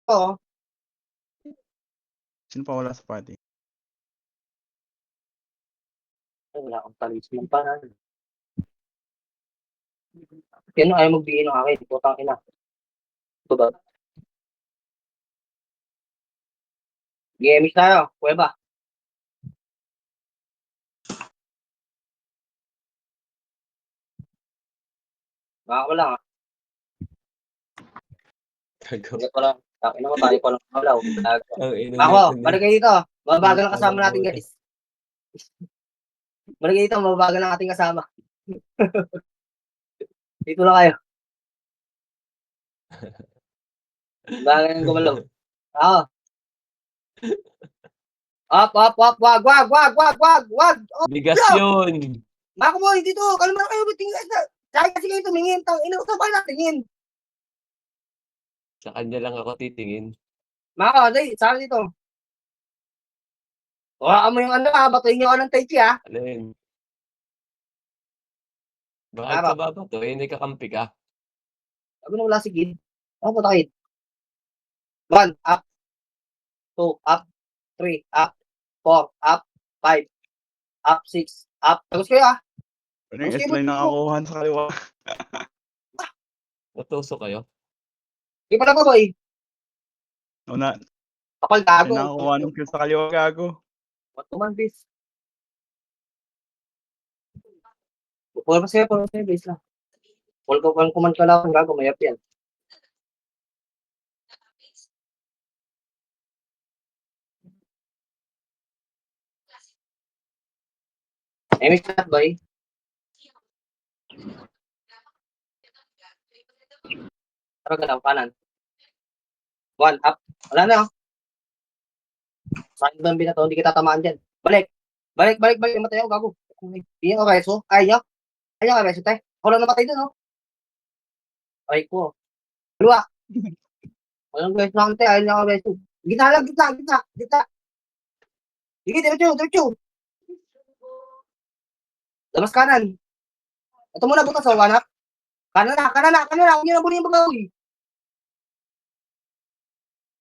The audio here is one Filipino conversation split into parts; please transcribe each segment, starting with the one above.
Oo. Sino pa wala sa party? Ay, wala akong talisman pa na. Sino ayaw magbigay ng akin? Putang ina. Ito ba? GMX tayo. Kuweba. Baka ko lang ah. Hindi ko lang. Takin ako tayo ko lang walaw. Ako, balik kayo dito. Mababagal ang kasama natin guys. Balik kayo dito. Mababagal ang ating kasama. Dito lang kayo. Bagal ang gumalaw. Ako. Wag. Bigas yun. Mako mo, dito. Kalma na kayo. Tingin na. Dahil kasi kayo tumingin. Inuusapan na tingin. Sa kanya lang ako titingin. Mako, saan dito? Wala mo yung ano ha. Batuhin nyo ako ng tai chi ha. Ano yun? Bakit ka ba to? Hindi kakampi ka. Sabi na wala si Kid. Ako po Kid. 1, up. 2, up. 3, up. 4, up. 5, up. 6, up. Tapos kayo ha. Ano yung S-line na kakuhan sa kaliwa? Natuso kayo? Hindi pa na ba boy? Una, Kapal gago. yung nakakuha ng kill sa kaliwa gago. What man, bis? Puro pa sa'yo, bis lang. Puro ka kuman ka lang, gago, mayap yan. Mix na, boy. Tara ka lang, kanan. 1, up. Wala na. Saan ba ang binato? Hindi kita tamaan dyan. Balik. Matay ako, gago. Hindi yung reso. Ayaw ka reso, te. Ako lang namatay dun, oh. Ay ko. Dalawa. Walang reso lang, te. Ayaw niya ka reso. Gitna. Sige, diretso. Labas kanan. Ito muna butas, oh, anak. Kanan na. Huwag niyo na bulin yung babaw, eh.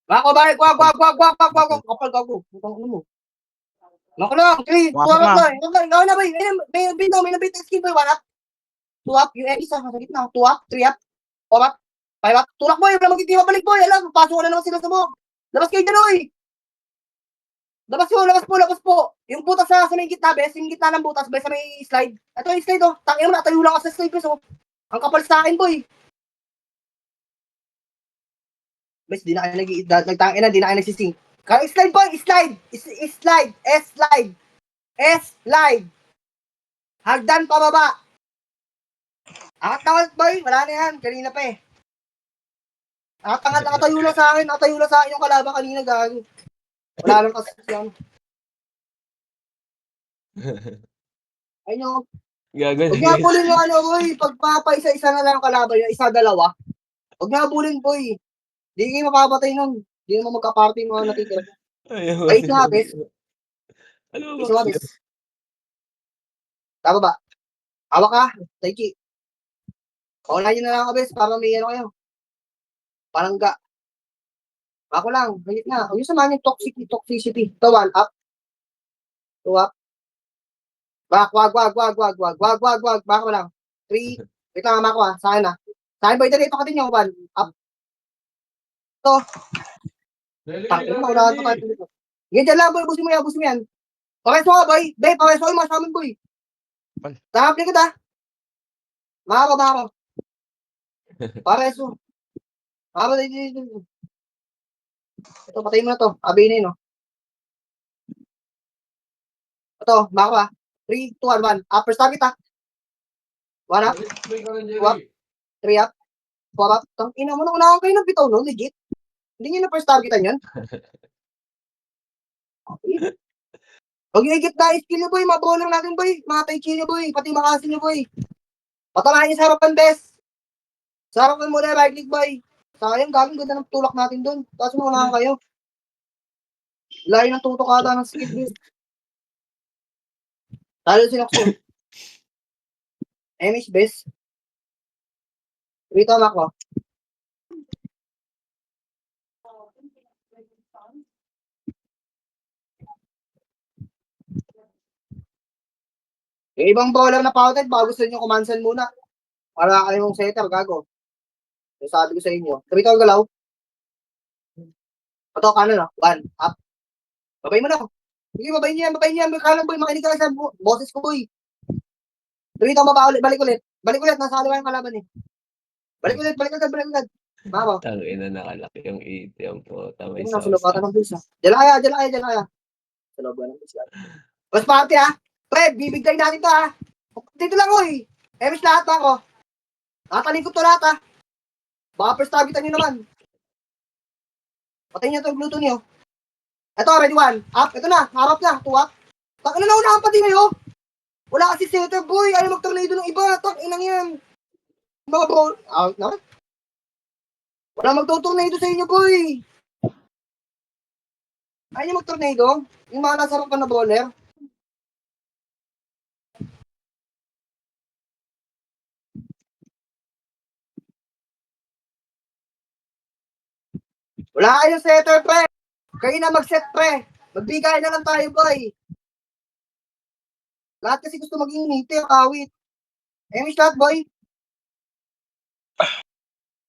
Mako, balik. Wag. Kapal, gago. Putang ino mo. Mako lang. 3, 2 up na. Ikaw na, boy. May nabit skin, boy. 1 up. 2 up. Yung isa sa gitna. 2 up. 3 up. 4 up. 5 up. Tulak, boy. Wala magtitima balik, boy. Alam, pasok na naman sila sa mo. Labas kayo dyan, oy. Labas po. Yung butas sa may gitna, bes. Yung gitna ng butas, bes, sa may slide. Ito yung slide, oh. Tangin mo, natayo lang ka sa slide, bes, oh. Ang kapal sa akin, boy. Bes, di na kayo nagtangin na, di na kayo nagsising. Kaya slide, boy. Slide. Hagdan pababa. Angat, boy. Wala na yan. Kanina pa, eh. Nakatayo lang sa akin yung kalaban kanina, gago. Wala lang kasi yan. Ay, no. Gago. Huwag nga bulin yung ano, boy. Pagpapaisa-isa na lang kalaban yung isa, dalawa. Huwag nga bulin, boy. Hindi kayo mapapatay nun. Hindi naman magka-party yung mga natitira. Ay, ito nga, bes. Ano Ito nga, bes. Tama ba? Hawak ka. Taiki. Paunahin na lang ako, bes. Para may ano kayo. Palangga. Ako lang. Higit na. Huwag yung samahan yung toxicity. Ito, 1 up. 2 up. Wag. Baka mo lang. 3. Wait lang, ama ko ha. Sa akin ha. Sa akin, boy, dali. Ito ka din yung 1. Up. Ito. Tangin mo, unahan pa tayo dito. Ganyan lang, boy. Busin mo yan. Pareso ka, boy. Bay, pareso yung masamin, boy. Tahapli ka ta. Maka. Pareso. Dito. Ito, patayin mo na to. Abay na yun, no. Ito, maka 3, 2, 1. First target, ha. 1 up. 2 up. 3 up. 4 up. Ina mo na, unahan kayo ng bitaw, no? Legit. Hindi nyo na first targetan yun. Huwag yung higit na skill nyo, boy. Mabulang natin, boy. Mga tai-chi nyo, boy. Pati makasin nyo, boy. Patamahan nyo sa harapan, bes. Sa harapan muna, right click, boy. Sayang, gagawin ganda ng tulak natin doon. Tapos maunahan kayo. Layo ng tutok ata ng skill, bes. Talo sinakso. Emish, bes. Rito, Mac, oh. Yung ibang bowler na pauted, baka gusto nyo kumansan muna. Para kayong setter, gago. Yung sabi ko sa inyo. Sabi ko ang galaw. Pato, kanan na. 1, up. Babay mo na. Sige, babay niyan, babay niyan. Kanan, boy. Makinig ka sa boses ko, boy. Sabi ko, baba ulit. Balik ulit. Balik ulit. Nasa kaliwa yung kalaban eh. Balik ulit, balik ulit, balik ulit. Mama. Tangina, nakalaki yung ATM po. Tamay Ayun sa na, sulapatan ng bisa. Diyan kaya, diyan kaya, diyan kaya. Sa loob ng bisa. Mas party ha. Pre, bibigay natin to ha. Dito lang oy. Emis lahat pa ako. Nakatalikot to lahat ha. Baka first targetan nyo naman. Patayin nyo itong Bluetooth nyo. Ito, ready 1. Up, ito na. Harap na. 2 up. Tak, ano na unahan pati kayo? Wala kasi setter boy. Ayaw mag-tornado ng iba. Tak, inang yan. Mga bro. Out na. Wala magto-tornado sa inyo boy. Ayaw nyo mag-tornado? Yung mga nasa harapan na bowler. Wala kayong setter, pre. Kayo na mag-set, pre. Magbigay na lang tayo, boy. Lahat kasi gusto maging ngiti, awit. Emish lahat, boy.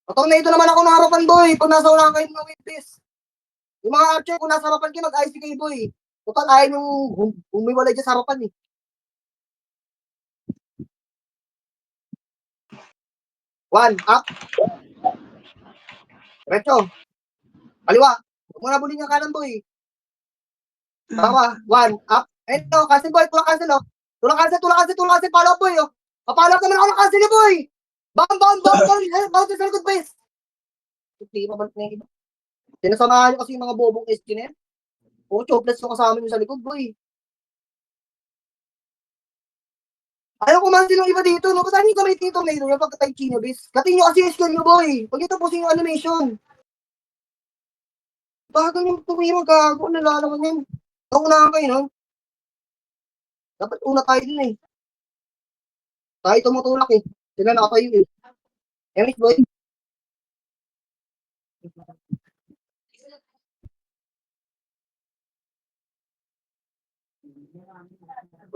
Tornado naman ako ng harapan, boy. Pag nasa ulang kayo ng witness. Yung mga archer, kung nasa harapan kayo, mag-IC kayo, boy. Total, ayaw yung umiwalay dyan sa harapan, eh. One, up. Retro. Kaliwa. Huwag mo na bulin yung kanan, boy. Bawa. 1, up. Ito, cancel, boy. Tulak cancel, oh. Tulak cancel. Follow up, boy, oh. Papalap naman ako ng cancel, eh, boy. Bam. Bawat sa likod, boys. Hindi pa balik na yung iba. Sinasamahan nyo kasi yung mga bobong SG na yan. Oo, chopless yung kasama nyo sa likod, boy. Ayaw kumansin ng iba dito, no? Ba't hindi kamay dito ngayon yung pagkatay Chino, bis? Katin nyo kasi SG nyo, boy. Pag ito pusin yung animation. Bago yung tumiro, gago. Nalalaman yan. Naunahan kayo, no? Dapat una tayo din, eh. Tayo tumutulak, eh. Sila nakatayo, eh. Emis, boy.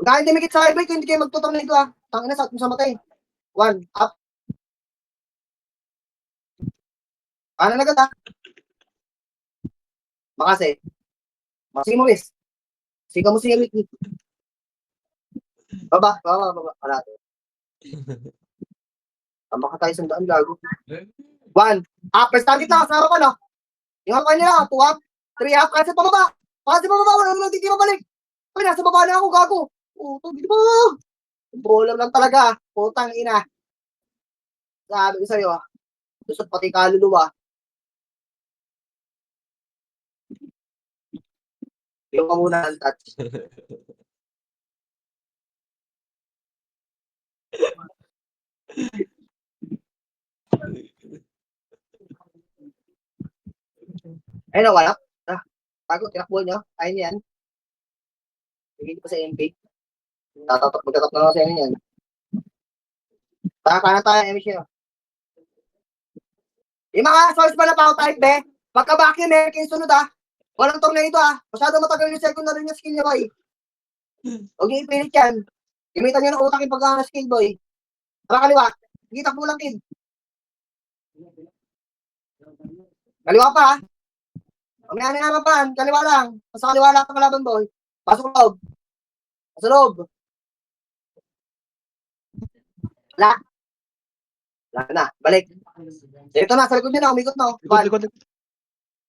Huwag kayo dimikit sa highway kung hindi kayo magtutong na ito, ah. Tangin na sa matay. 1, up. Ano na agad, ah? Makase. Masing mo, bis. Sika mo siya, wait. Baba. Palate. Tama ka tayo sandaan, gago. 1, up. First target na, sa harapan, no? Yung harapan nila, 2 up. 3 up. Kasi pababa. Wala naman hindi mabalik. Ay, nasa baba na ako, gago. Puto, di ba? Bolam lang talaga. Putang ina. Sabi ko sa'yo, ah. Tusot pati kaluluwa. Yung ka muna ang touch. Ay, nawala. Tago, tinakbo nyo. Ayun yan. Hindi pa sa MP. Magtatap na lang sa inyo yan. Taka na tayo, Emish nyo. Yung mga source pa na pa type, be. Pagka-back yun, eh, kayo sunod, ah. Walang tornado, ah. Masyado matagal yung secondary niya skill niya, boy. Huwag niyo ipilit yan. Gamitan niyo ng utak yung pagkakang skill, boy. Tara kaliwa. Sige, takbo lang, kid. Kaliwa pa, ah. Mamaya na harapan. Kaliwa lang. Basta kaliwa lang ang kalaban, boy. Pasok loob. Sa loob. Wala na. Balik. Dito na, sa likod nyo na. Umikot na. Likod.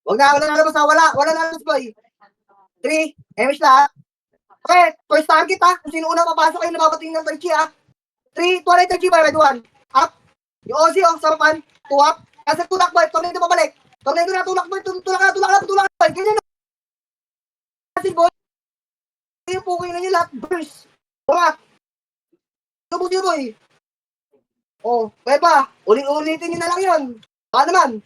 Wala na labas na. Wala na labas, boy. 3. Emish lahat. Okay, first target ha. Kung sino unang papasok kayo nababating ng Tai Chi ha. 3, 2, Tai Chi by red 1. Up. Yung Ozzy, sarapan. 2 up. Kasi tulak boy. Tornado pabalik. Tornado na, tulak boy. Tulak na boy. Ganyan na. Kasi boy. Yung pukoy na nyo lahat. Burst. Tulak. Lubos nyo boy. Oh, kaya pa. Ulitin nyo na lang yun. Baka naman.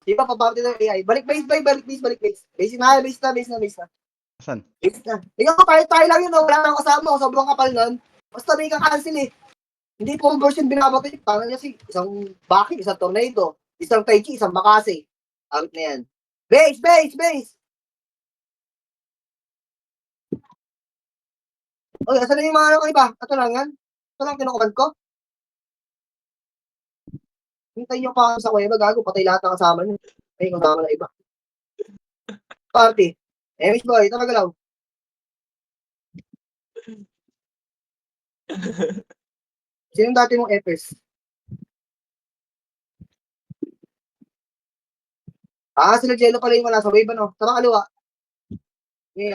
Di ba, papapit ng AI. Balik base. Base na. Saan? Base na. Ikaw, tayo lang yun. Wala nang kasama. Sobrang kapal nun. Basta may kakancel eh. Hindi po version binabato. Parang niya si isang bakit, isang tornado. Isang Tai Chi, isang Bakase. Out na yan. Base, base, base! Uy, asan na yung mga ano ko iba? Ito lang yan. Ito lang kinukuman ko. Hintay nyo pa sa kuweba, gago. Patay lahat ng kasama nyo. Ay, kasama na iba. Party. Miss Boy, ito magalaw. Sino dati mong Epes? Sila Jello pala yung wala sa wave, ano? Tara kaliwa.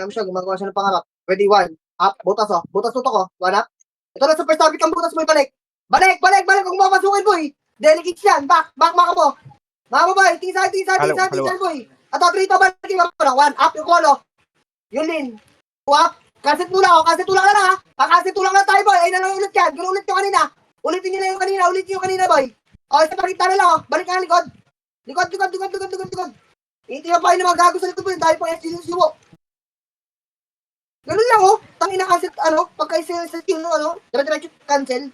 Ano siya, gumagawa siya ng pangarap. Ready, one. Up, butas, oh. Butas tutok, oh. One up. Ito na, super topic ang butas mo, balik. Balik, balik, balik. Huwag mo mapasukin, boy. Delicate yan. Back, back, maka mo. Maka mo, boy. Tingin sa'yo, boy. Ato, trito, balik. One up, yung kolo. Yung lin. Two up. Kasit tulang, oh. Kasit tulang na lang, ha. Kasit tulang na tayo, boy. Ay, nalang ulit yan. Gano'n ulit yung kanina. Ulitin nyo na yung kanina. Ulitin yung kanina, boy. Okay, sa pagkita na lang, oh. Balik ka, likod. Likod. Hindi pa yung mga gago sa likod, boy. Dahil pang SG mo. Ganun lang, oh. Tangina kasi, pagka-isa sa team, dire-diretso cancel.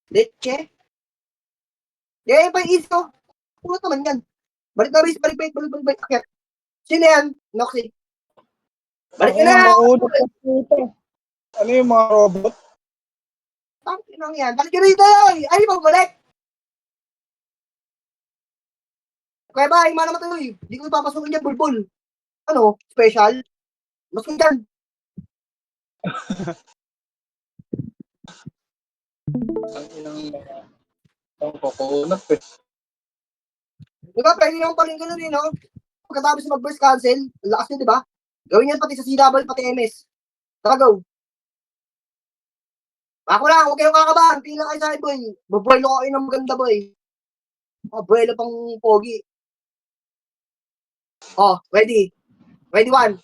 Leche. Yan pa yung easy, oh. Puro naman yan. Balik na, balik. Akit. Sino yan? Noxy. Balik ka na! Ano yung mga robot? Tangina yan. Balik ka rito, oy. Ay, magbalik. Kaya ba, ima naman tayo, eh. Hindi ko ipapasukin dyan, bulbul. Ano? Special? Mas kung dyan. Ang inang ang kukunat eh. Diba, pwede naman pa rin ganun, eh, no? Pagkatapos mag-burst cancel, lakas nyo, diba? Gawin yan pati sa CW, pati MS. Tara, go. Ako lang, huwag kayong kakabahan. Tingin lang kayo sa akin, boy. Babuelo ko kayo ng maganda, boy. Babuelo pang pogi. Ready. Ready, one.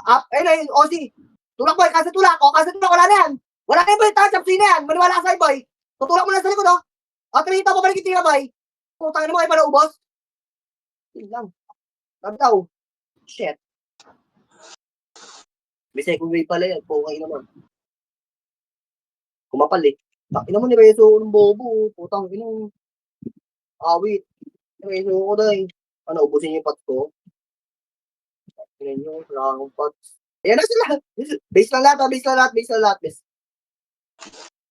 Up, ayun na yun, OC. Tulak, boy, kasi tulak. Wala na yan. Wala na yan, boy. Touch-up, sino yan? Maniwala ka sa'yo, boy. Tutulak mo na sa likod, oh. Trito, pabalik yung tinga, boy. Putang ina mo kayo pa naubos. Yun lang. Tantaw. Shit. May second wave pala yan. Pukay naman. Kumapal, eh. Ina mo ni Rezo ng bobo. Putang inong awit. Rezo ko dahil. Ubusin yung pot ko. Tingnan nyo, wala akong pots. Ayan na sila. Base lang lahat.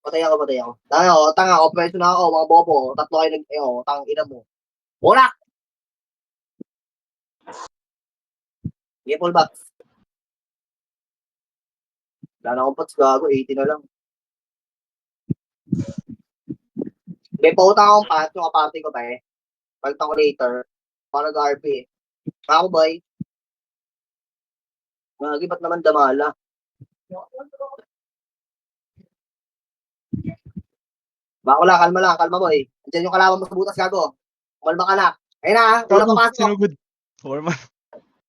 Patay ako. Tanga, operation na ako, mga bobo. Tatlo kayo tang ina mo. Wala! Sige, full box. Wala na akong pots, gago. 80 na lang. May pautang akong pat, yung kaparte ko pa eh. Pagtang ko later. Para nag-RP eh. Ako, boy. Magi, ba't naman damala? Bakula, kalma boy. Andiyan yung kalaban mo sa butas, gago. Kumalma ka na. Ayun na, una papasok. Sinugod. Foreman.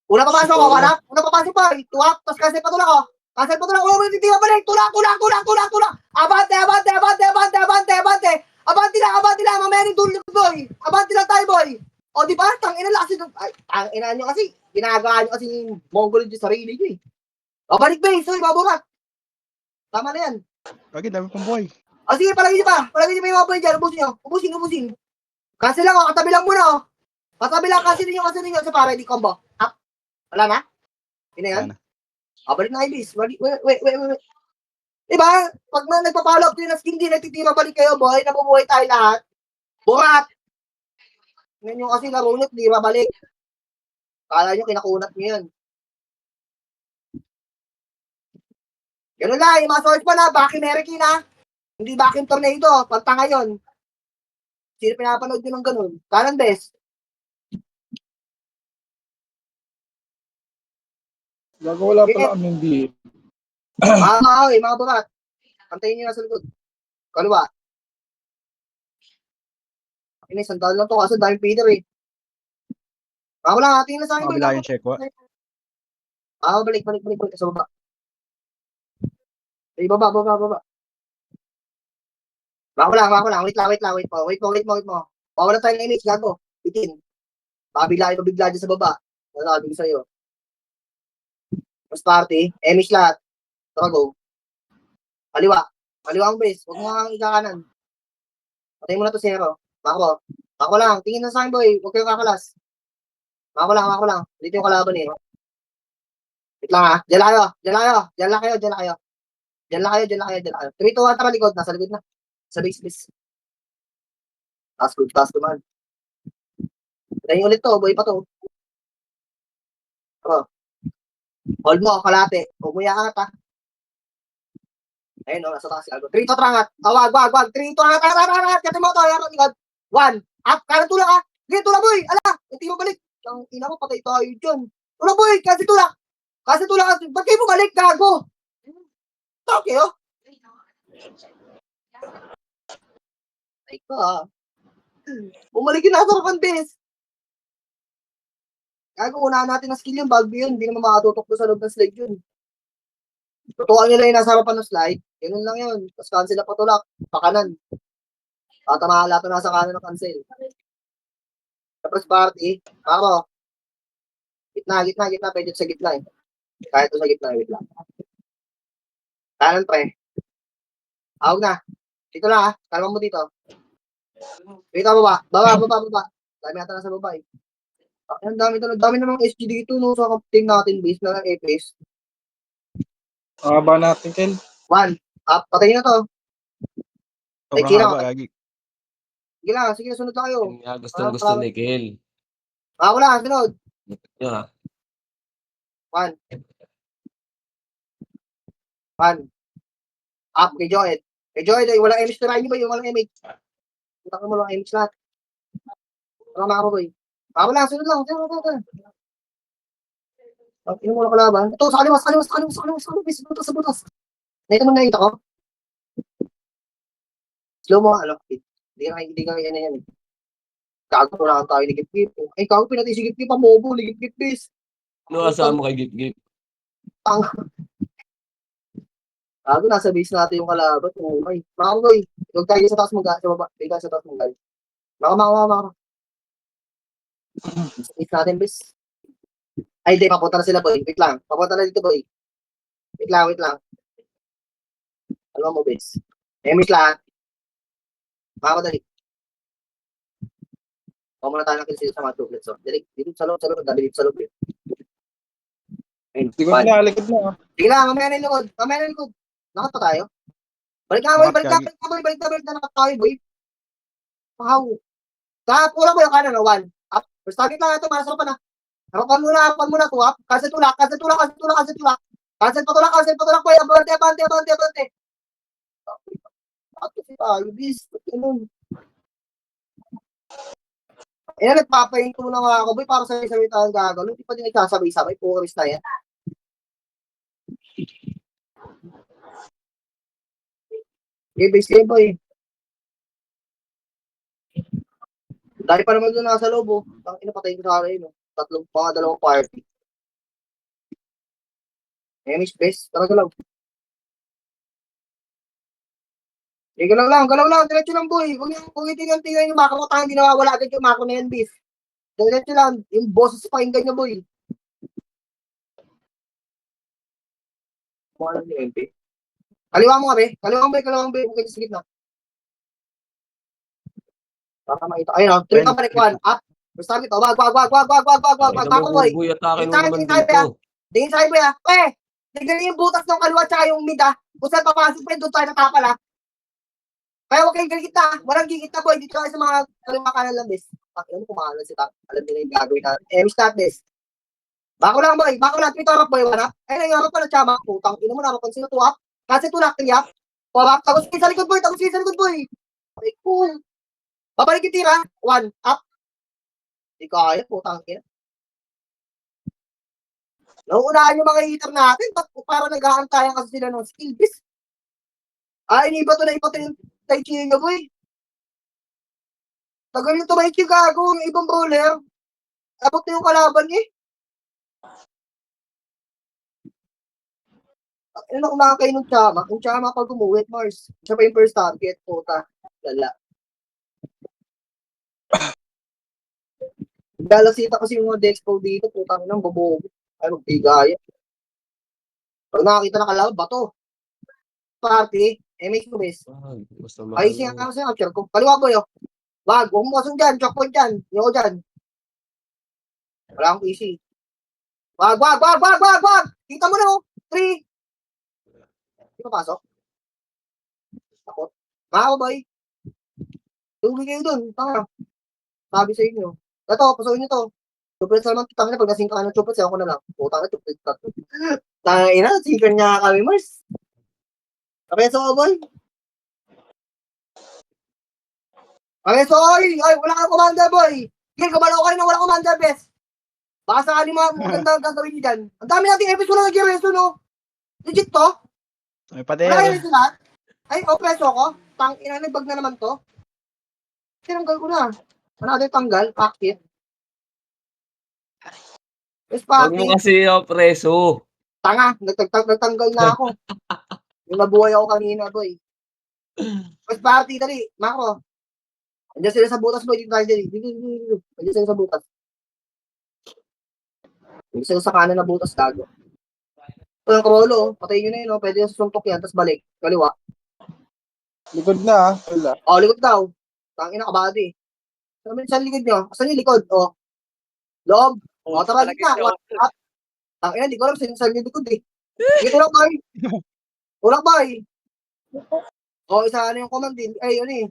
Una papasok ko, wala? Una papasok pa, tuwak, tapos kasi patulak ko. Kasi patulak ko, titingnan pa rin, tulak. Abante lang, mamaya rin tulog, boy. Abante lang tayo, boy. O, di ba? Tangina lang kasi, tangina nyo kasi, ginagawa nyo kasi yung Mongol yung sarili nyo eh. Balik ba eh, sorry, baburat. Tama na yan. Lagi, dami pang buhay. Sige, palagay nyo pa yung mga boy dyan, ubusin. Kasi lang, katabi lang muna, oh. Katabi lang, kasi ninyo, sa para, di combo. Wala na? Yun na yan? Balik na, Ibis. Wait. Diba? Pag nagpa-follow up din na skin, di nagtitira, balik kayo, boy. Nabubuhay tayo lahat. Burat! Ngayon yung kasi narunot, di ba balik? Kala nyo, kinakunat nyo yan. Ganun lang, yung mga source pa na, Baki Meriki na. Hindi Baki Tornado, panta ngayon. Sino pinapanood nyo ng ganun? Kanan best. Gago, wala pala kaming beat. Mga burat. Pantayin nyo na sa likod. Kaliwa. Sandal lang to kasi daming Peter eh. Wala, tingin na sa akin. Mabila yung check, wa? Balik sa baba. Ay, baba. Bako lang. Wait mo. Wala tayong image, gago. Bitin. Mabigla dyan sa baba. Wala, sabi ko sa'yo. Mas party, image lahat. Tara, go. Kaliwa ang base. Huwag mo kang ikakanan. Patay mo na to, zero. Bako. Ako lang. Tingin na sa akin, boy. Huwag kayong kakalas. Ako lang. Dito yung kalaban eh. Wait lang ha. Diyan lang kayo. Diyan lang kayo. Diyan lang kayo. Diyan lang kayo. Diyan lang kayo. Diyan lang kayo. Diyan lang kayo. 3, 2, 1, tara likod. Nasa likod na. Sa base, base. Task good, task good man. Tayo ulit to. Boy pa to. Oh. Hold mo, kalate. Huwag mo iangat ha. Ayun o, nasa taas si Algo. 3 to, trangat. Wag. 3 to, angat. Kati mo to. Ayan, likod. 1. Up. Kanan tulak ha. Sige, tulak boy. Ala. Hindi mo balik. Ang ina ko, patay tayo dyan. Tulak boy. Kasi tulak. Ba't kayo mo balik, gago? Okay, oh. Ay ko ah. Bumalik yung nasa harapan, bes. Gago, unahan natin ang skill yun, bago yun. Hindi naman makatutok doon sa loob ng slide yun. Tutukan nila yung nasa harapan ng slide. Ganun lang yun. Tapos cancel na patulak. Pakanan. Tatama lahat na nasa kanan ng cancel. Tapos party. Ako. Gitna. Pwede sa gitna eh. Kahit ito sa gitna, wait lang. Kanan pre. Awag na. Dito lang ah. Kalma mo dito. Dito baba. Baba. Dami ata nasa baba eh. Ang dami namang SG dito no sa team natin base na APS. Haba natin, Kel. 1. Up. Patayin na to. Ay, Sobrang kira. haba, Gagi. Sige lang. Sige, sunod na kayo. Yun nga gusto ni Kel. Ako lang. Sunod. Yeah. 1. Up kay Joed. Kay Joed ay walang MH na rin ba yung walang MH. Punta ko mo lang MH lahat. Walang makapaboy. Ako lang. Sunod lang. Ino mo lang kalaban. Ito, sa kaliwas. Sa butas. Nakita mo nakita ko? Slow mo, ano? Hindi ka yan. Gago ko lang tayo ligip-gip. Ay, gago pinatay si Gip-Gip. Pamobo, ligip-gip, bis. Ano kasama mo kay Gip? Gago, nasa base natin yung kalaban. Oh my. Makaboy. Huwag tayo sa taas mong sa baba. Huwag tayo sa taas mong gali. Maka. Sa base natin, bis. Ay, di, papunta na sila, boy. Wait lang. Papunta na dito, boy. Wait lang. Alam mo, bis. Emis lang. Makamadali. Huwag muna tayo nakin sa mga tublets. So. Dito sa loob. Dito sa loob. Ayun. Hindi ko pinalikod mo, ah. Sige lang, mamaya na yung likod. Nakat pa tayo? Balik na, nakat tayo, boy. Wow. Kulang mo yung kanan, 1. Up. First target lang ito, masarap pa na. Harapan muna, 2 up. Cancel tulak, boy. Abante. Bakit kasi tayo, bis? Ganun. Nagpapahinto muna nga ako, boy, para sa isang taong gagawin. Hindi pa din nagsasabay-sabay, puris na yan. Base game, boy. Dahil pa naman doon nasa loob, oh. Ang inapatay ko sa akin, oh. Dalawang party. May space. Galaw. Galaw lang. Diretso lang, boy. Huwag yung tingnan yung makro. Tayong hindi nawawala agad yung makro na yan, bis. Diretso lang. Yung boses pakinggan niya, boy. Kung ano yung MP. Kaliwa mo, boy. Huwag kayo sa gitna. Baka makita. Ayun, 3 ka balik 1. Up. First target. Wag. Bako, boy. Boy, atake mo naman dito. Tingin sa'yo, boy, ha. Tignan yung butas ng kaliwa tsaka yung mid, ha. Kung saan papasok pa yun, doon tayo natapal, ha. Kaya huwag kayong gigita. Walang gigita, boy. Dito tayo sa mga kaliwa kanan lang, bes. Alam mo, kumahalan si Tak. Alam nila yung gagawin natin. Start, bes. Bako lang, boy. 3 to up, boy. 1 up. Ayun, yung harap pa na tsama. Putang, ino mo na, mapansin 2 up. Kasi tulak, 3 up. 4 up. Tapos sa likod, boy. Ay, cool. Babalik yung tira. 1 up. Hindi kaya, putang ina. Nauunahan yung mga hitter natin. Para nag-aantayan kasi sila ng skill, bis. Iniba to yung Taichi nga, boy. Tagal yung Taichi, gago. Yung ibang brawler. Abot na yung kalaban niya. Ano na kumakain ng Chama? Kung Chama pag umuwi, Mars. Siya pa yung first target, puta. Lala. Galasita kasi yung mga Dexpo dito, putang inang bobobo. Ay, magbigaya. Pag nakakita na kalaban, bato. Party, MH mo, bes. Basta Ay, siya ka sa capture ko. Kaliwa, boy, oh. Wag, huwag mo kasong dyan, choke point dyan. Hindi ako dyan. Wala akong PC. Wag, wag, wag, wag, wag, wag! Kita mo na, oh. 3. Hindi papasok. Takot. Mga ako, boy. Tugli kayo dun. Tanga. Sabi sa inyo. Ito, pasukin nyo to. Chuplet naman, tanga na, pag nasing ka ng chuplet, ako na lang. Putang na, chuplet ka. Tanga ina, sikan niya kami, Mars. Kapeso ko, boy. Kapeso, oy! Ay, wala kang commander, boy! Gil, kumalaw kayo na wala commander, best. Baka sakali mga maganda ang gagawin niyo dyan. Ang dami nating episode na nag-reso, no? Legit to? May Wala kayo pader. reso lahat? Ay, peso ko? Tang ina, nagbag na naman to. Tinanggal ko na. Another tanggal, active. Yes, Huwag mo party. kasi preso. Tanga, nagtanggal na ako. Yung nabuhay ako kanina, boy. Yes, party, dali. Mako. Andiyan sila sa butas, boy. Dito tayo, dali. Dito. Andiyan sila sa butas. Andiyan sila sa kanan na butas, gago. Ito yung Krolo, oh. Patayin nyo na yun, oh. Pwede yung susuntok yan, tapos balik. Kaliwa. Likod na, wala. Oh, likod daw. Tangina ka body. Saan likod nyo? Saan yung likod? Oh. Loob. Oh, tara, gitna. Tangina, di ko alam saan yung likod eh. Sige, tulak bay. Tulak bay. Oh, isa ano yung command din. Ay, ano eh.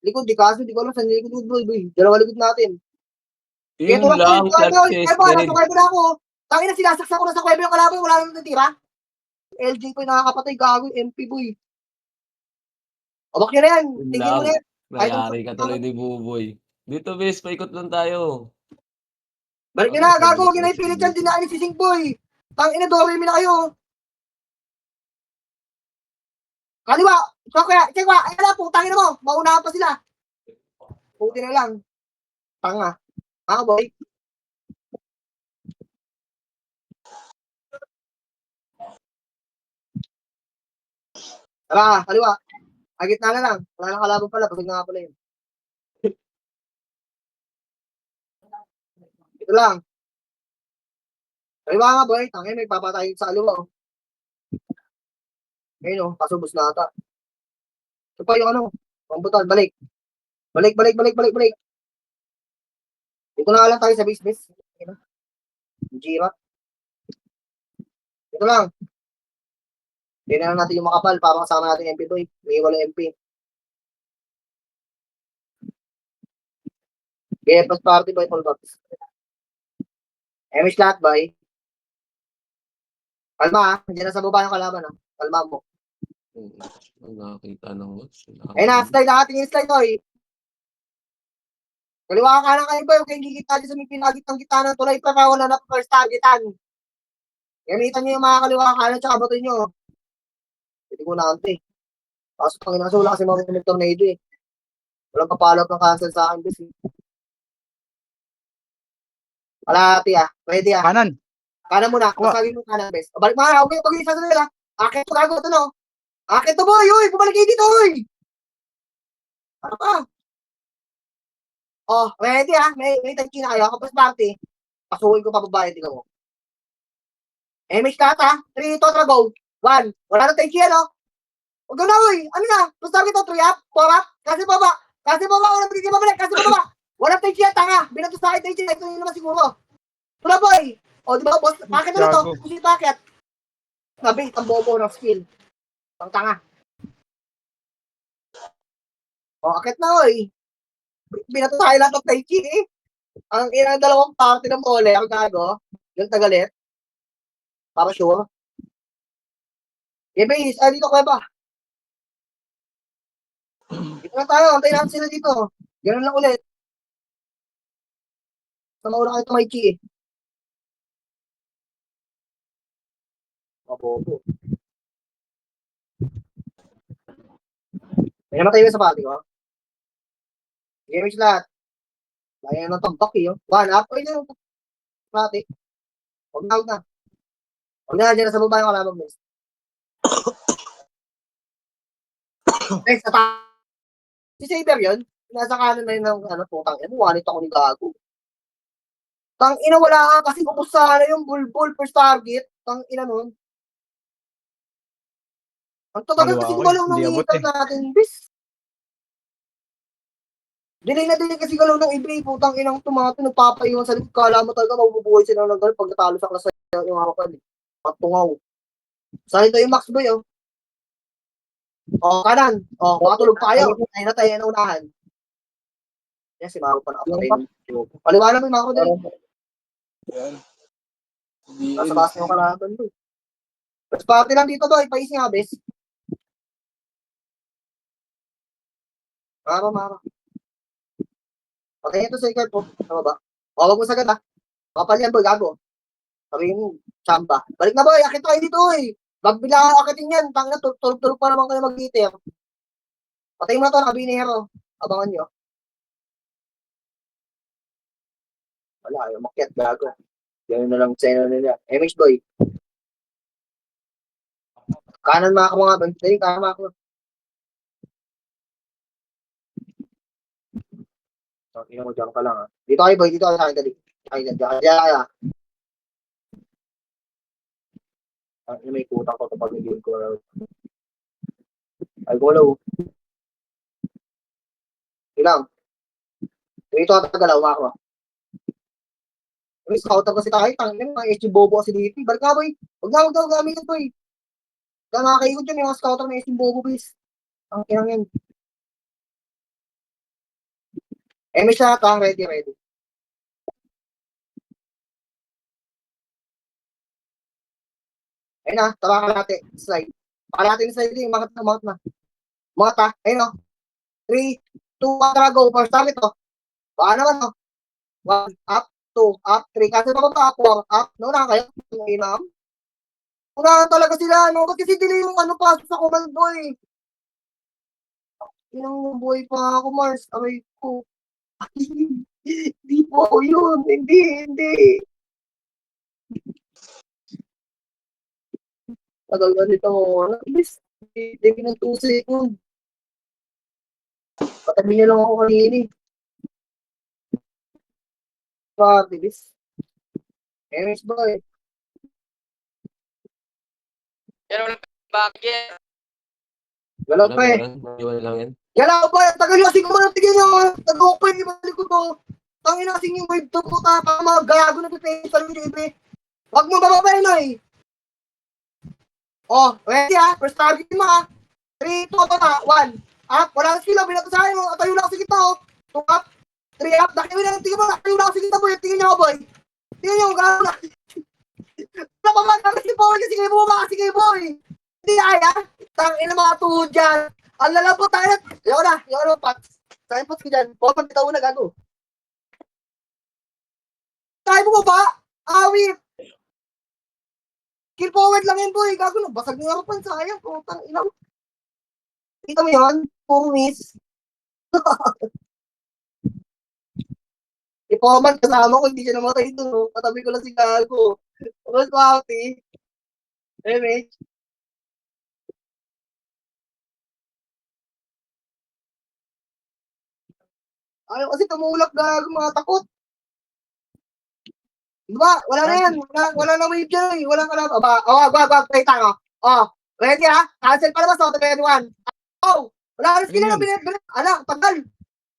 Likod, di kaso, di ko alam saan yung likod, boy. Dalawa likod natin. Sige, Yun tulak bay. lang, Ay, nasa successful. kwebe na ako. Tangina, sinasaksak ko na sa kwebe yung kalaban. Wala nang natira. LJ ko yung nakakapatay. Gago, MP, boy. O, bakit na yan? Yun Tingin mo lang. na yan. Kahit Nayari ka tuloy ni Buboy. Dito, bes, paikot lang tayo. Balik nyo na, gago. Huwag nyo na ipilit yan. Dinaan si Sing Boy. Tangina, Doremi na kayo. Kaliwa. So, kaya, check ba? Ay, ala, putangin mo. Maunahan pa sila. Puti na lang. Tanga. Boy. Tara, kaliwa. Agit na lang. Wala nang kalaban pala. Pasig na nga pala yun. Ito lang. Kaliwa nga, boy. Tangin, may papatayin sa kaliwa. Oh. Ayun, oh. Pasubos na ata. Ito pa yung ano. Pambutan. Balik. Balik. Dito na lang tayo sa business. Jira. Ito lang. Hindi na lang natin yung makapal para kasama natin yung MP boy. May wala MP. Okay, pas party boy, full box. Emish lahat boy. Kalma ha. Nandiyan na sa baba yung kalaban ha. Kalma mo. Ang nakakita ng watch. Ayun na, slide na ating slide boy. Kaliwa ka na kayo boy. Huwag kayong gigit natin sa may pinagitang kita ng tulay pa na wala na first targetan. Gamitan nyo yung mga kaliwa kanan tsaka bato nyo. Hindi ko na ante. Kaso pang inaso wala kasi mga tornado eh. Walang papalap ng cancel sa akin bis. Kalahati ah. Pwede ah. Kanan. Kanan muna. Masagin mo kanan bes. Balik mga. Okay, pag-isa sa nila. Akin to gago ito no. Akin to boy. Uy, bumalik kayo dito uy. Ano ka? Oh, ready ah. May tanki na kayo. Kapag party. Pasuhin ko pa babae. Tingnan mo. MH kata. 3, 2, 3, go. 1. Wala na tanki ano. Huwag na uy. Ano na? Gusto kita 3 up? 4 up? Kasi baba. Wala hindi mabalik. Kasi baba. Wala tanki yan. Tanga. Binato sa akin tanki. Ito yun naman siguro. Tula boy. O, di ba, boss? Bakit na to? Kasi bakit? Sabi, ang bobo ng skill. Ang tanga. O, akit na, oy. Binato tayo lahat ng Taichi, eh. Ang ina dalawang party ng mole, ang gago. Yung tagalit. Para sure. Base, dito ka ba? Dito na tayo, antayin natin sila dito. Ganun lang ulit. Sa mauna kayo Taichi, eh. Mabobo. May namatay ba sa party ko? Gamers lahat. Kaya na itong toki, oh. 1 up. Uy, na yung party. Huwag na. Huwag na, dyan na sa baba yung kalabang mo. Next, si Saber yun. Nasa kanan na yun ng ano, putang ina. Wanit ako ni Gago. Tang ina, wala ka kasi upos sana yung bulbul first target. Tang ina nun. Ang tatagal kasi Kaliwa ko, balong hindi nang abot iitan natin, bis. Delay na delay kasi galaw ng eBay, putang inang tumato, nagpapaiwan sa likod. Kala mo talaga mabubuhay sila ng gano'n pag natalo sa klasa yung hawakan. Patungaw. Sa ito yung Max Boy, oh. Oh, kanan. Oh, makatulog tayo. Ayun na tayo, yan ang unahan. Yan, si Maro pa nakapatay. Paliwanag mo yung Maro din. Yan. Hindi Nasa taas yung kalaban doon. Mas party lang dito, boy. Paising habis. Maro. Patay ito sa ikat po. Tama ba? O, wag mo sagad, ha. Kapal yan, boy. Gago. Sabi yung chamba. Balik na, boy. Akit tayo dito, eh. Magbila akitin yan. Tangina, tulog-tulog pa naman kayo mag-iiter. Patay mo na to, nakabinero. Abangan nyo. Wala, ayaw makiat. Gago. Yan na lang sa inyo nila. MH, boy. Kanan mga mga bang. Dali, kanan mga ako. So, tingnan mo dyan ka lang, ha. Dito kayo, boy. Dito kayo sa akin, dali. Kaya. May kutang ko ito pag naging ko. Ay, gulaw. Ilang. Dito ka tagalaw, mga ako. May scouter kasi tayo. Tangin, mga SG Bobo kasi dito. Balik nga, boy. Huwag na, gamitin, boy. Kaya nakakaikot yun, yung mga scouter na SG Bobo, boys. Ang kinang yan. May siya ka, ready. Ayun na, taba ka natin. Slide. Pakalate yung slide din, umangat na. Umangat ha, ayun o. 3, 2, 1, go. First target o. Baka naman o. 1, up, 2, up, 3. Kasi pa, up, 4, up. Naunahan kayo. Inam. Unahan talaga sila, no? Kasi delay yung pasok sa command boy. Inang buhay pa ako, Mars. Aray ko. Hindi po ako yun. Hindi. Tagal na nito mo. Bilis. Hindi ng 2 seconds. Patabi niya lang ako kanina. Bilis. MS boy. Yan wala bakit. Galaw pa eh. Iwan lang yan. Galaw pa eh. Tagal kasi ko na tingin nyo. Nag-open yung balik ko to. Tangin na kasing yung wave to po ta. Para mga gago na pipay sa libre. Huwag mo bababay na eh. Oh, ready ha. First target mo ha. 3, 2, 1. Up. Wala kang skill. Binato sa akin mo. Atayo lang kasi kita oh. 2 up. 3 up. Tingin mo. Atayo lang kasi kita boy. Tingin nyo boy. Tingin nyo. Gago na. Wala pa man. Kasi boy. Kasi kayo bumaba kasi kayo boy. Hindi kaya. Tangin na mga tuhod dyan. Ang lalabo tayo. Yaw na, Pats. Sa'yo Pats ko dyan. Pagpag bitaw na gago. Tayo mo ba? Awit. Kill forward lang yan, boy. Gago na. Basag ng harapan. Sayang. Putang ilang. Kita mo yun? Puro miss. Ipoman kasama ko. Hindi siya namatay doon. Katabi ko lang si gago. Mas mati. MH. Ayaw kasi tumulak gago mga takot. Diba? Wala na yan. Wala na wave dyan eh. Wala ka na. Wag. Play tayo. Oh. Ready ha? Cancel pa naman sa auto 21. Oh. Wala na skill na. Anak, tagal.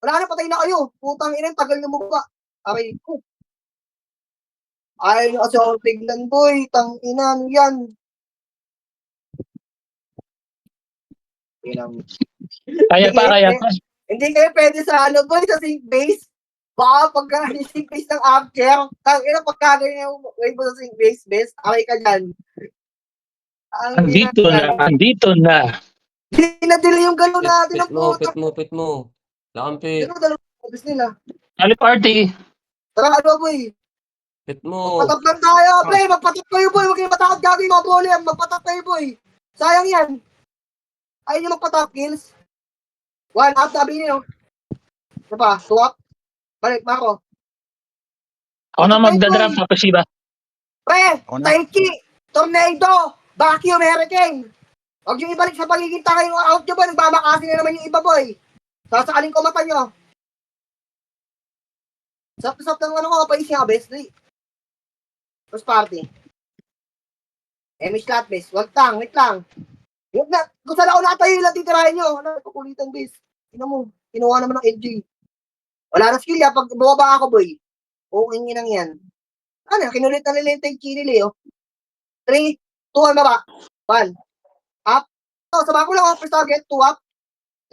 Wala na, patay na kayo. Putang ina, tagal na mukha. Aray ko. Ayaw nyo kasi ako tignan, boy. Tang ina, ano yan? Kaya pa. Hindi kayo pwede sa boy, sa sync base. Baka pagka sync base ng after, ina pagkagay yung wave mo sa sync base, okay ka dyan. Andito na. Hindi na dila yung galaw natin ng puto. Pit mo. Lakampi. Ano dalawang obis nila? Ali party. Tara, boy? Pit mo. Magpatap lang tayo, pre. Magpatap kayo, boy. Huwag kayo matakot gagawin mga bole. Magpatap kayo, boy. Sayang yan. Ayaw nyo magpatap, kills. 1 up, sabi niyo. Ano pa? 2 up? Balik, Mako. Ako na magdadrop tapos iba. Pre, Taiki, Tornado, Vacuum, Hurricane. Huwag yung ibalik sa pagiging taka yung out nyo, boy. Nagbabakasin na naman yung iba, boy. Sasakaling ko mata nyo. Sap ng ano ko, paising ka, best. First party. Miss Lat, best. Wait lang. Kung saan ako nakatayo lang titirahin nyo. Ano, kukulitan, best. Tingnan mo, kinuha naman ng LG. Wala na skill yan. Pag bumaba ako, boy. Okay nang yan. Ano, kinulit na nila yung Tenchi ni Leo. 3, 2, 1, baba. 1. Up. So, sama ko lang ako. First target. 2 up.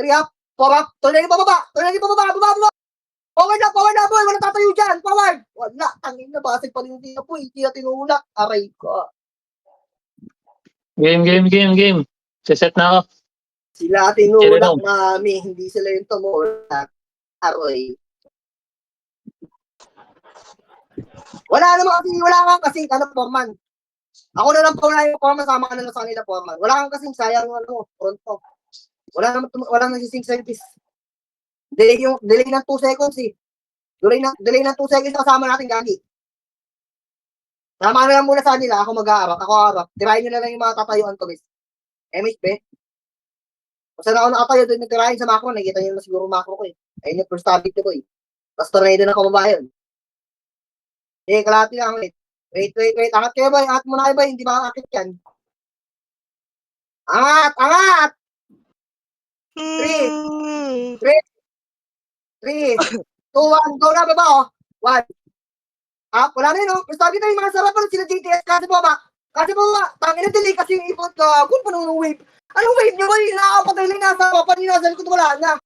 3 up. 4 up. Tuloy na pababa. Baba. Forward na, boy. Wala tatayo dyan. Forward. Wala. Tangin na. Basig pa rin yung tina po. Hindi na tinulak. Aray ko. Game. Siset na ako. Sila tinulak, Kirino. mami. Hindi sila yung tumulak. Aroy. Wala kang kasing Foreman. Ako na lang po na yung Foreman, sama ka na lang sa kanila, Foreman. Wala kang kasing sayang pronto. Wala nang sising service. Delay ng 2 seconds eh. Delay ng 2 seconds kasama natin, gagi. Tama na lang muna sa nila, ako mag-aarap, tirahin nyo na lang yung mga tatayuan ko, guys. MHP. Kung saan ako nakatayo doon, tirahin sa macro, nakikita nyo na siguro macro ko eh. Ayun yung first target ko eh. Tapos tornado na kababa yun. Kalahati lang, wait. Angat kayo ba? Angat muna kayo ba? Hindi ba akit yan? Angat! 3, 2, 1, go na, baba, oh. 1. Wala na yun, oh. First target na yung mga sarap, sila JTS, kasi baba. Tangin na delay kasi yung ipot ko. Kung paano ng wave. Anong wave nyo ba? Nakakapatay lang nasa baba, paninasal ko, wala na.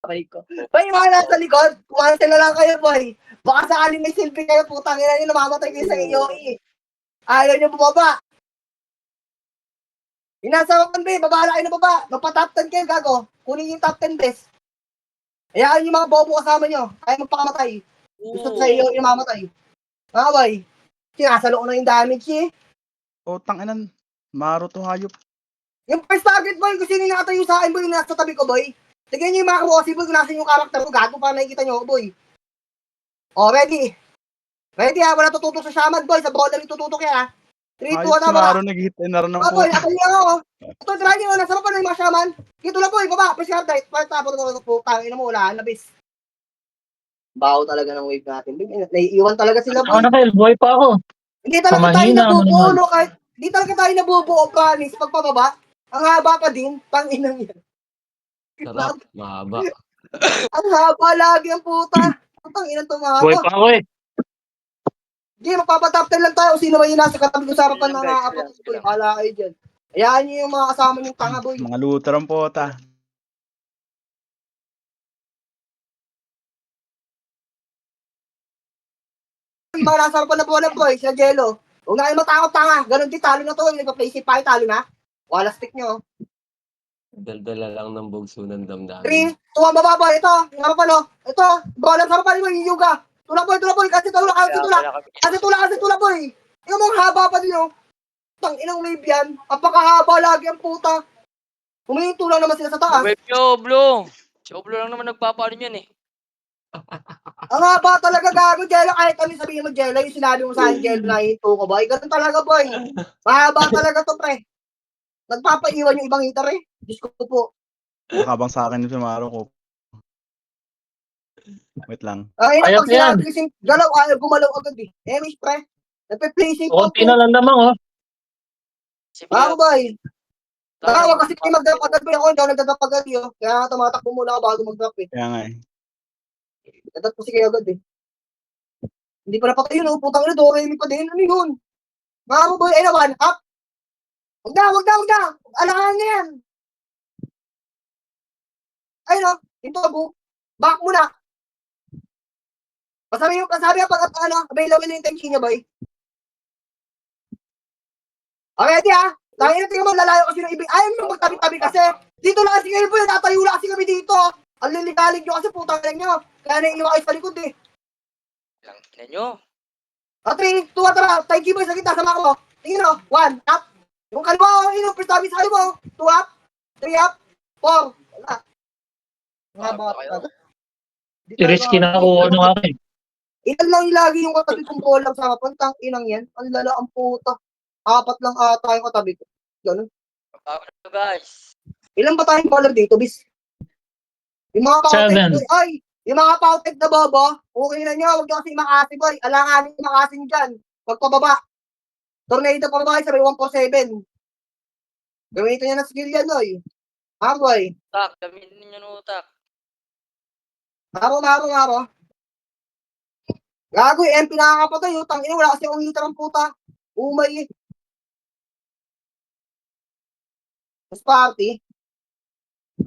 Boy, mga nasa likod, kumansel na lang kayo, boy. Baka sakaling may silbi kayo, putang ina nyo, namamatay kayo sa iyo, eh. Ayaw nyo bumaba. Inasa 1, be, babala kayo na baba. Magpa-top 10 kayo, gago. Kunin yung top 10 best. Hayaan yung mga bobo kasama nyo. Ayaw magpakamatay. Gusto sa iyo yung mamatay. Boy. Sinasalo ko na yung damage, eh. Tanginan. Maro to hayop. Yung first target, boy, gusto nyo nakatayo sa akin, boy, yung nasa tabi ko, boy. Tignan nyo yung mga crossy, boy, kung nasa yung karakter ko, gago pa nakikita nyo, boy. Ready? Ready, ha? Wala tututok sa shaman, boy. Sa brawler yung tututok yan, ha? 3, 2, 1, Hayop si baba. Maro nag-hit and run ng Boy, puta. ako yung ako. Ito, try nyo, nasa pa na yung mga shaman. Dito lang, boy, baba. Press card right. Part tapos ito, putang ina mo, wala, labis. Baho talaga ng wave natin. Naiiwan talaga sila, Ako boy. na kayo, buhay pa ako. Hindi talaga tayo Pamahina ang nabubuo, naman. no? Kahit, hindi talaga tayo nabubuo, promise. Pagpababa, ang haba pa din, tanginang yan. Sarap. Mahaba. Ang haba lagi ang puta. Putang inang tumato. Buhay pa ako eh. Hindi, magpapatop 10 lang tayo. Sino ba yung nasa katabi ko sa harapan Bilang, ng guys, nakakapot bilang, ko? bilang. Kala kayo dyan. Hayaan nyo yung mga kasama yung tanga, boy. Mga looter ang puta. Yung mga nasa harapan na bola, boy. Sila Jello. Huwag na kayo matakot tanga. Ganon din, talo na to. Yung nagpa-play safe pa, talo na. Wala stick nyo. Daldala lang ng bugso ng 3, damdamin. 2, 1, baba, boy. Ito, yung harapan, oh. Ito, bola sa harapan mo, yung yuga. Tulak, boy. Kasi tulak, boy. Yung mga haba pa din, oh. Tang inang wave yan. Apakahaba lagi ang puta. Humihinto lang naman sila sa taas. Wave nyo, Oblo. Si Oblo lang naman nagpapaano yan eh. Ang haba talaga gago, Jello. Kahit ano sabihin mo, Jello, yung sinabi mo sa akin, Jello, na hinto ko, boy. Ganun talaga, boy. Mahaba talaga to, pre. Nagpapaiwan yung ibang hitter, eh. Diyos ko po. Nakabang sa akin yung si Maro ko. Wait lang. Ay, Ayos pag sinabi kasing galaw, ayaw gumalaw agad, eh. Miss, pre. Nagpe-placing po. Kunti na lang naman oh. Si Ako, boy. Wag kasi kayo mag-drop agad, boy. Ako, hindi ako nag-drop agad, yo. Kaya tumatakbo muna ako bago mag-drop, eh. Kaya nga eh. Nag-drop kasi kayo agad, eh. Hindi pa napatay yun, oh. Putang ina, Doremi pa din. Ano yun? Mga boy, ay naman, up. Wag na. Alangan na yan. Ay, no. Ito, bu. Back muna. Pasabi yung pag available yung tension niya, boy. Okay, di ha. Dahil na tingnan mo, lalayo kasi ng ibig. Ayaw mo magtabi-tabi kasi. Dito lang kasi kayo po, natatayo lang kasi kami dito. Ang liligalig nyo kasi putang lang nyo. Kaya naiiwan kayo sa likod, eh. Lang, ina nyo. 3, 2, 1, tara. Tayo keyboy sa kita, sama ko. Tingin o. 1, up. Yung kaliwa, yung first tabi sa kaliwa. 2 up. 3 up. 4. Wala. Nga ba? I-risky na ako ano nga eh. Ilan lang lagi yung katabi kong bola sa pantang inang yan. Ang lala ang puta. 4 lang ata yung katabi ko. Ganun. Ano guys? Ilan ba tayong bowler dito, bis? Yung mga pautek, 7. ay, yung mga pautek na bobo, okay na nyo, huwag nyo kasi makasi, boy. Alanganin yung makasin dyan. Pagpababa. Tornado pa ba kayo, sabi 147. Gamitin nyo na skill yan, boy. Boy. Utak, gamitin ninyo ng utak. Maro. Gago, MP nakakapatay. Utang ina, wala kasi akong heater ang puta. Umay eh. Mas party.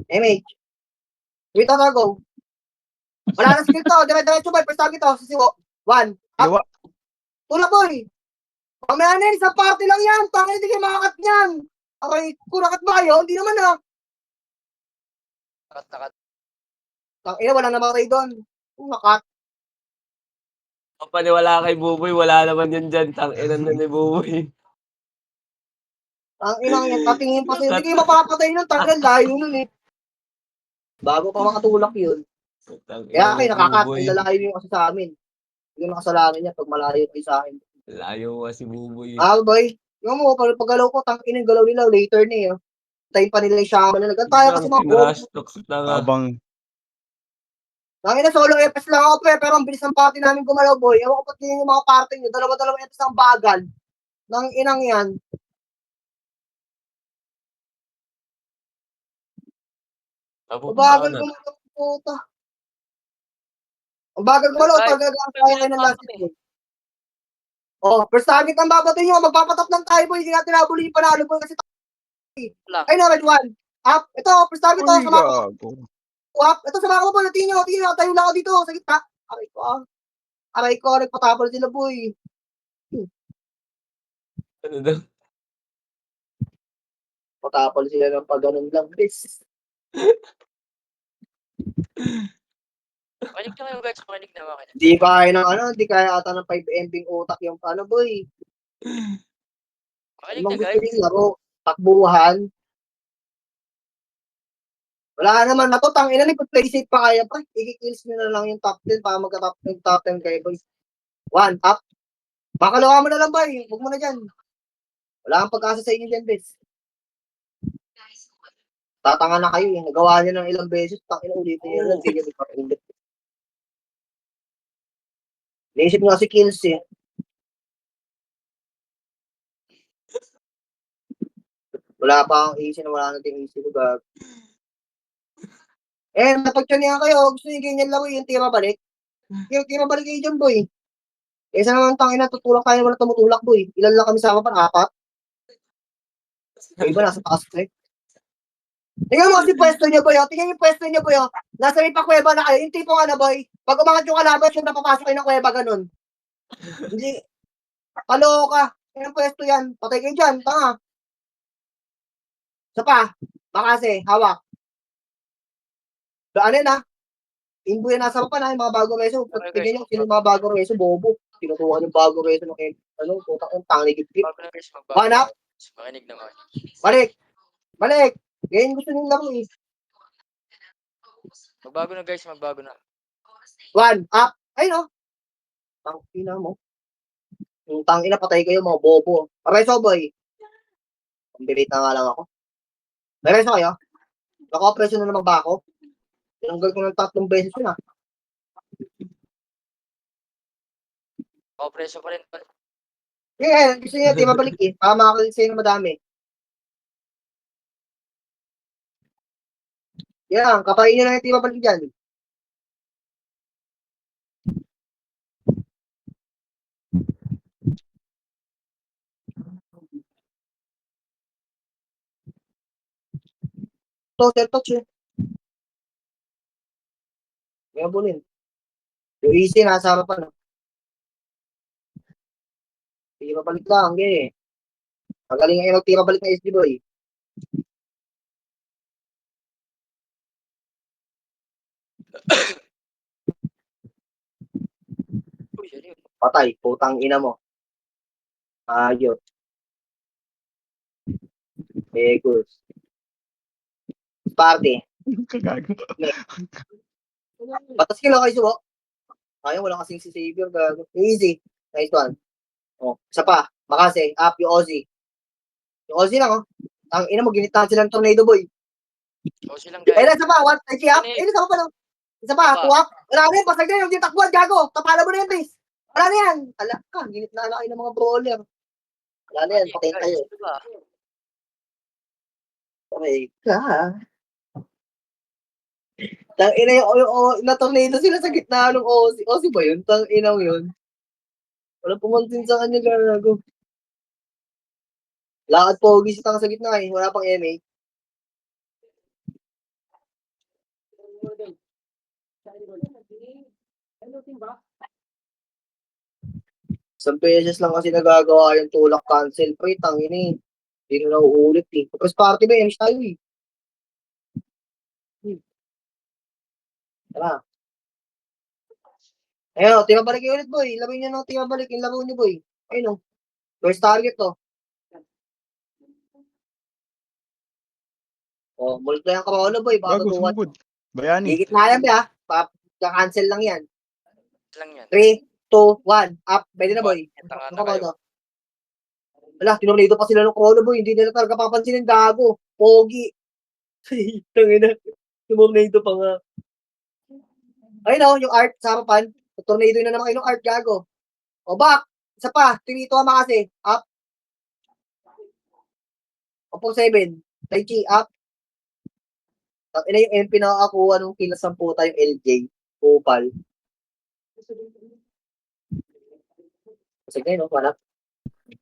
MH. Wait na go. Wala na skill to. Dire-diretso boy. First target to. Sisiwo. 1. Liwa. Tula boy. Mamaya na yun. Sa party lang yan. Tangin, hindi kayo makakat niyan. Aray, kurakat ba yun? Hindi naman ah. Takat. Tangina, wala namatay doon. Nakat. Paniwala kay Buboy, wala naman yan dyan. Tanginan na ni Buboy. Tangina yan. Tatingin pa sa'yo. Hindi kayo mapapatay nun. Tangina, layo nun eh. Bago pa makatulak yun. Kaya kayo nakakat. Ang lalayo yung kasi sa amin. Hindi yung nakasalanan niya pag malayo kayo sa akin. Layo nga si Buboy. Boy. Yung mo, pag-galaw ko, tangina yung galaw nila. Later na eh. Tayo pa nila yung shaman na nagantaya kasi mga bomb. Rush talks na nga. Habang Tangina, solo FS lang ako pero ang bilis ng party namin gumalaw boy. Ewan ko pati yung mga party nyo. Dalawa-dalawang FS ang bagal. Nang inang yan. Bagal gumalaw puta. Ang bagal gumalaw. Talaga ang kaya kayo ng last hit. Oh, first target ang babatay nyo. Magpapatap ng tayo boy. Hindi natin nabuli yung panalo boy kasi Lang. ay na, red one. Up. Ito, first target to. uy, Sa mga gago. up. Ito sa mga ko boy. Tingin nyo. Tayo lang ako dito. Sa gitna. Aray ko. Nagpatapal sila boy. Ano daw? Patapal sila ng pag ganun lang. Please. Makinig na kayo guys, makinig na makinig. Hindi kaya ng hindi kaya ata ng 5 MB utak yung boy. Makinig Anong na gusto guys. yung laro? Takbuhan? Wala naman na to, tangina ni play safe pa kaya pa. I-kills nyo na lang yung top 10 para magka-top 10 kayo boy. 1, up. Makalawa mo na lang boy, huwag mo na dyan. Wala kang pag-asa sa inyo dyan, bes. Tatanga na kayo, yung nagawa nyo ng ilang beses, tangina ulitin nyo lang, hindi nyo magpapulit. Naisip nga si kills eh. Wala pa akong easy na wala natin easy ko gag. Napagtyan kayo, gusto nyo ganyan lang yung tira balik. Yung tira balik kayo dyan boy. Isa naman tangina, tutulak tayo wala tumutulak boy. Ilan lang kami sama pa, 4. Yung iba nasa taas ko eh. Tingnan mo kasi pwesto niya boy, tingnan yung pwesto niya boy, nasa may pa-kuweba na kayo, yung tipong boy, pag umangat yung kalaban, siya napapasok kayo ng kuweba, ganun. Hindi, kaloka, yung pwesto yan, patay kayo dyan, tanga. Isa pa, makase, hawak. Daan yan Imbo yan nasa pa na, yung mga bago reso, tingnan nyo, sino yung mga bago reso, bobo. Tinutukan yung bago reso ng putak yung tangligit-git. Bago na guys, magbago. Hanap, Makinig na balik, makinig. ganyan gusto nyo laro eh. Magbago na guys, magbago na. 1, up, ayun tangina mo. Yung tangina, patay kayo mga bobo. Pareso boy. Pambilit na nga lang ako. Pareso kayo? Naka-operasyon na naman ba ako? Tinanggal ko ng 3 beses yun Preso pa rin. gusto niya, di mabalik eh. Para makakalit sa'yo na madami. Yan, kapainin na yung di mabalik dyan. Touch eh. May abulin. Yung easy, nasa harapan. Tira balik lang, eh. Magaling nga yung magtira balik na SD boy. Uy, ano yun? Patay, putang ina mo. Ayos. Egos. Party. Kagago. Batas kilo kayo subo. Ayaw, wala kasing si Xavier. Gago. Easy. Nice one. Isa pa. Makase. Up yung Ozzy. Yung Ozzy lang Ang ina mo, ginitahan silang tornado boy. O silang guys. Isa pa. One. Ay, up. Isa pa lang. Isa pa. 2 up. Wala na yun. Pasag na yun. Yung takbuhan. Gago. Tapala mo na yun, please. Wala na yan. Ala ka. Ginit na kayo ng mga brawler. Wala na yan. Patayin kayo. Okay ka. Tangina na tornado sila sa gitna ng OC. OC ba yun? Tangina yun. Wala pumansin sa kanya, gago. Lakad pogi si Tang sa gitna eh. Wala pang MA. Isang beses lang kasi nagagawa yung tulak cancel. Pre, tangina eh. Hindi na nauulit eh. Tapos party ba, MS tayo eh. Tara. Ayun, timabalik ulit boy. Laro niya ng timabalik. Yung laro niyo boy. Ayun o. First target to. Oh, multo yung corona boy. Baka Gago, tutuwan. sumugod. Bayani. Higit na yan ba? Cancel lang yan. Lang yan. 3, 2, 1. Up. Pwede na boy. Tanga Ano na ba kayo. to? Wala, tinurnido pa sila ng corona boy. Hindi nila talaga papansinin gago. Pogi. Tangina. Tinurnido pa nga. Ayun o, yung art sa harapan. Tornado na naman kayo ng art gago. O back. Isa pa. Tinito ka kasi. Up. Opo 7. Tai Chi. Up. Ina yung MP na nakakuha nung kilas ng puta yung LJ. Kupal. Kasi ngayon, no? Wala.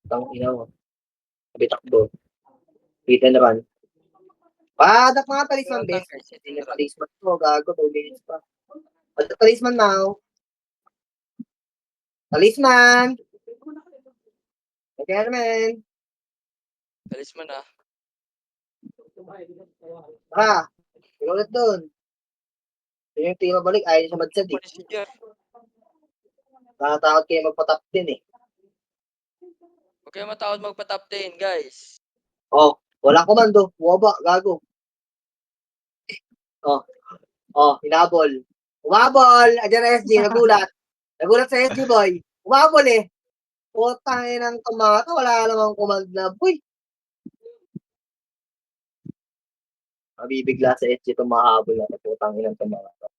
Tang ina mo. Kabitak do. Hit and run. Padak mga talisman, best. Hindi na talisman to. Gago. 2 minutes pa. Padak talisman now. Talisman! Okay naman. Talisman ah. Tara. Pinulit dun. Yun yung tira balik. Ayaw siya madsad eh. Procedure. Nakatakot kayo magpatap din eh. Huwag kayo matawad magpa-top 10, guys. Oh, wala komando. Buwaba. Gago. Hinabol. Umabol. Ayan na SG. Nagulat. Nagulat sa SG boy. Umabol eh. Putang inang tomato. Wala namang command na boy. Mabibigla sa SG itong mahabol na. Putang inang tomato.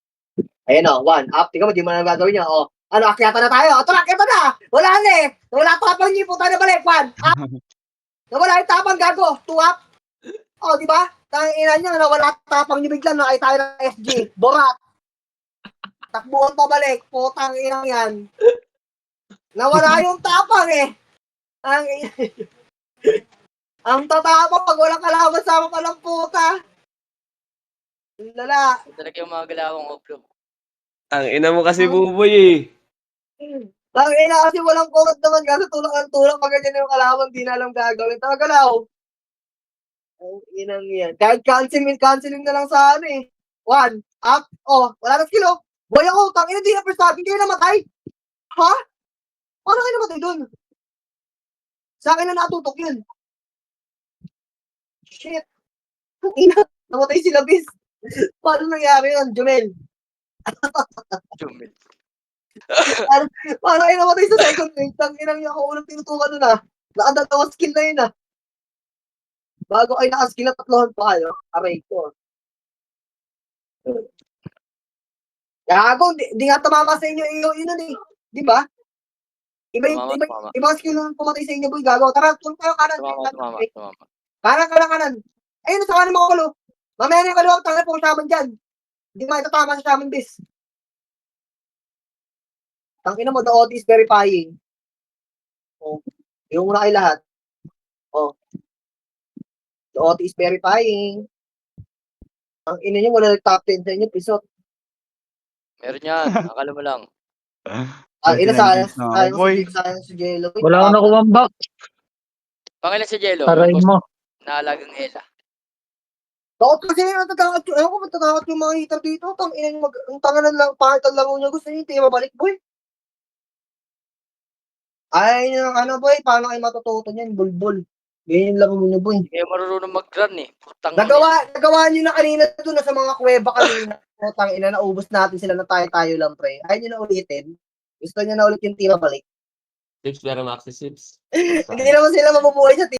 Ayan o. 1. Up. Tingnan mo. Di mo na gagawin niya. Oh. Ano, akyata na tayo. Ito na, akyata na. Wala na eh. Wala tapang niyo. Puta na balik. 1. Up. Nawala yung tapang gago. 2 up. Oh, di ba? Tangina niya. Nawala tapang niyo bigla. Nakay tayo ng SG. Borat. Takbuhan pa balik. Putang inang yan. Nawala yung tapang eh. Ang tatapang pag walang kalaban sama pa ng puta. Lala. Talaga yung mga galawang oplo. Ang ina mo kasi buboy eh. Tangina kasi walang comment naman kasi tulak ang tulak pag ganyan yung kalaban. Di na alam gagawin. Tagalaw. Ang inang yan. Kahit canceling na lang sa ano eh. 1. Up. Oh, wala na skill oh. Boy ako, tangina di na first starting. Hindi na namatay. Ha? Paano kayo namatay dun? Sa akin na natutok yun. Shit. Ina, namatay sila bis. Paano nangyari yun, Jumel? Jumil. Paano kayo namatay sa second wave? Tanginang yung ako unang tinutukan nun ah. Nakadalawa skill na yun ah. Bago kayo nakaskill na tatlohan pa kayo. Aray ko. Gago, di nga tumama sa inyo yun eh. Di ba? Iba skill na pumatay sa inyo boy. Gago. Tara, tulpa yung kanan. Tumama. Kanan. Ayun, sa kanan mga kulo. Mamaya na yung kaluwag, tangin po shaman dyan. Hindi matatama sa shaman bis. Tangina mo, the OT is verifying. Oh, yung muna kayo lahat. Oh. The OT is verifying. Ang ina nyo, wala nag-top 10 sa inyo, pisot. Meron yan. Akala mo lang. Ina sayang boy. si Jello. Wala akong nakuha ang back. Pangilan si Jello. Aray mo. Naalagang Ella. Takot kasi natatakot yung, ewan ko matatakot yung mga hitter dito. Tangina nyo, ang tanganan lang, pakitan lang niya gusto nyo, hindi mabalik, boy. Ay, yung ano, boy, paano kayo matututo niyan? Bulbul. Ganyan yung laro niyo, boy. Hindi kayo marunong mag-run eh. Putang ina. Nagawa nyo na kanina doon na sa mga kuweba kanina. Putang ina, naubos natin sila na tayo lang, pre. Ayaw nyo na ulitin. Gusto nyo na ulit yung tira balik. Tips pero maxi sips. Hindi naman sila mabubuhay sa